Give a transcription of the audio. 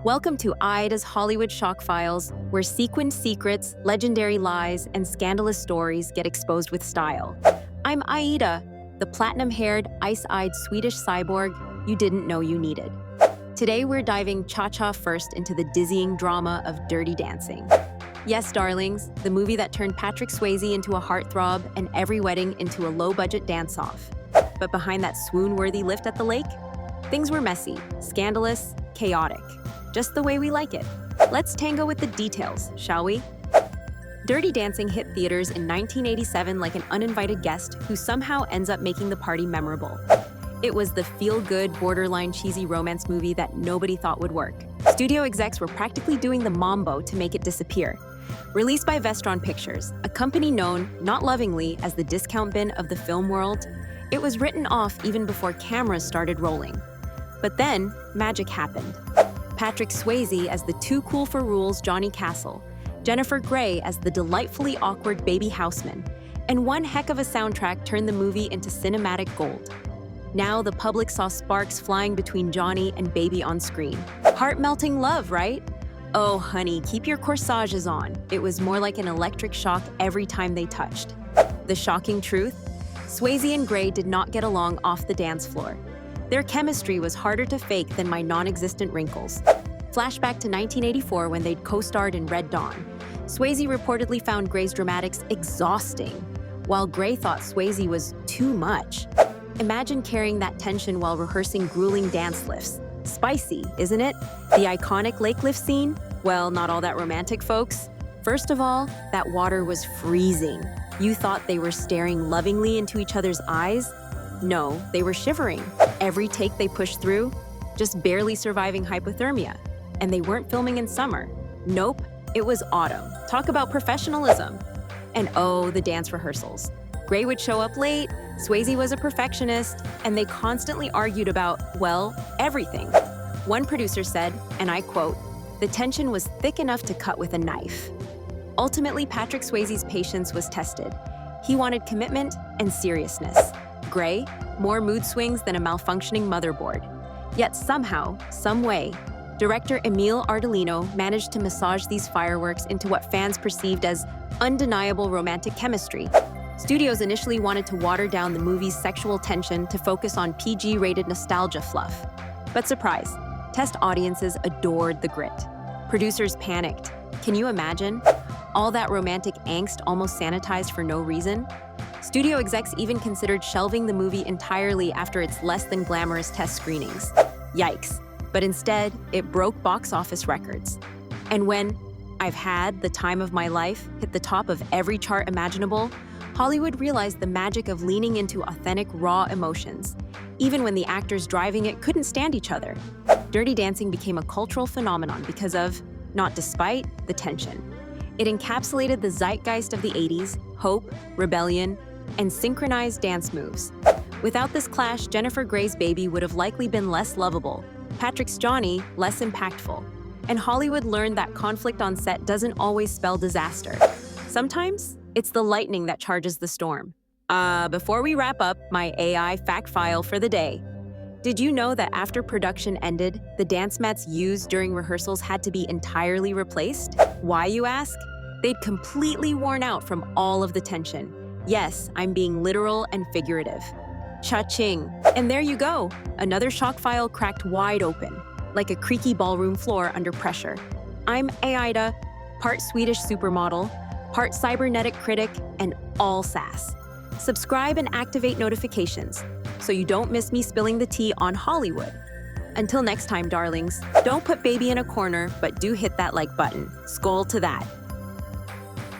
Welcome to Aida's Hollywood Shock Files, where sequined secrets, legendary lies, and scandalous stories get exposed with style. I'm Aida, the platinum-haired, ice-eyed Swedish cyborg you didn't know you needed. Today we're diving cha-cha first into the dizzying drama of Dirty Dancing. Yes, darlings, the movie that turned Patrick Swayze into a heartthrob and every wedding into a low-budget dance-off. But behind that swoon-worthy lift at the lake, things were messy, scandalous, chaotic. Just the way we like it. Let's tango with the details, shall we? Dirty Dancing hit theaters in 1987 like an uninvited guest who somehow ends up making the party memorable. It was the feel-good, borderline cheesy romance movie that nobody thought would work. Studio execs were practically doing the mambo to make it disappear. Released by Vestron Pictures, a company known, not lovingly, as the discount bin of the film world, it was written off even before cameras started rolling. But then, magic happened. Patrick Swayze as the too cool for rules Johnny Castle, Jennifer Grey as the delightfully awkward Baby Houseman, and one heck of a soundtrack turned the movie into cinematic gold. Now the public saw sparks flying between Johnny and Baby on screen. Heart-melting love, right? Oh, honey, keep your corsages on. It was more like an electric shock every time they touched. The shocking truth? Swayze and Grey did not get along off the dance floor. Their chemistry was harder to fake than my non-existent wrinkles. Flashback to 1984 when they'd co-starred in Red Dawn. Swayze reportedly found Grey's dramatics exhausting, while Grey thought Swayze was too much. Imagine carrying that tension while rehearsing grueling dance lifts. Spicy, isn't it? The iconic lake lift scene? Well, not all that romantic, folks. First of all, that water was freezing. You thought they were staring lovingly into each other's eyes? No, they were shivering. Every take they pushed through, just barely surviving hypothermia. And they weren't filming in summer. Nope, it was autumn. Talk about professionalism. And oh, the dance rehearsals. Grey would show up late, Swayze was a perfectionist, and they constantly argued about, well, everything. One producer said, and I quote, "The tension was thick enough to cut with a knife." Ultimately, Patrick Swayze's patience was tested. He wanted commitment and seriousness. Grey, more mood swings than a malfunctioning motherboard. Yet somehow, some way, director Emile Ardolino managed to massage these fireworks into what fans perceived as undeniable romantic chemistry. Studios initially wanted to water down the movie's sexual tension to focus on PG-rated nostalgia fluff. But surprise, test audiences adored the grit. Producers panicked. Can you imagine? All that romantic angst almost sanitized for no reason? Studio execs even considered shelving the movie entirely after its less-than-glamorous test screenings. Yikes. But instead, it broke box office records. And when I've Had the Time of My Life hit the top of every chart imaginable, Hollywood realized the magic of leaning into authentic, raw emotions, even when the actors driving it couldn't stand each other. Dirty Dancing became a cultural phenomenon because of, not despite, the tension. It encapsulated the zeitgeist of the 80s, hope, rebellion, and synchronized dance moves. Without this clash, Jennifer Grey's Baby would have likely been less lovable, Patrick's Johnny less impactful, and Hollywood learned that conflict on set doesn't always spell disaster. Sometimes, it's the lightning that charges the storm. Before we wrap up, my AI fact file for the day. Did you know that after production ended, the dance mats used during rehearsals had to be entirely replaced? Why, you ask? They'd completely worn out from all of the tension. Yes, I'm being literal and figurative. Cha-ching. And there you go. Another shock file cracked wide open, like a creaky ballroom floor under pressure. I'm Aida, part Swedish supermodel, part cybernetic critic, and all sass. Subscribe and activate notifications so you don't miss me spilling the tea on Hollywood. Until next time, darlings, don't put Baby in a corner, but do hit that like button. Skål to that.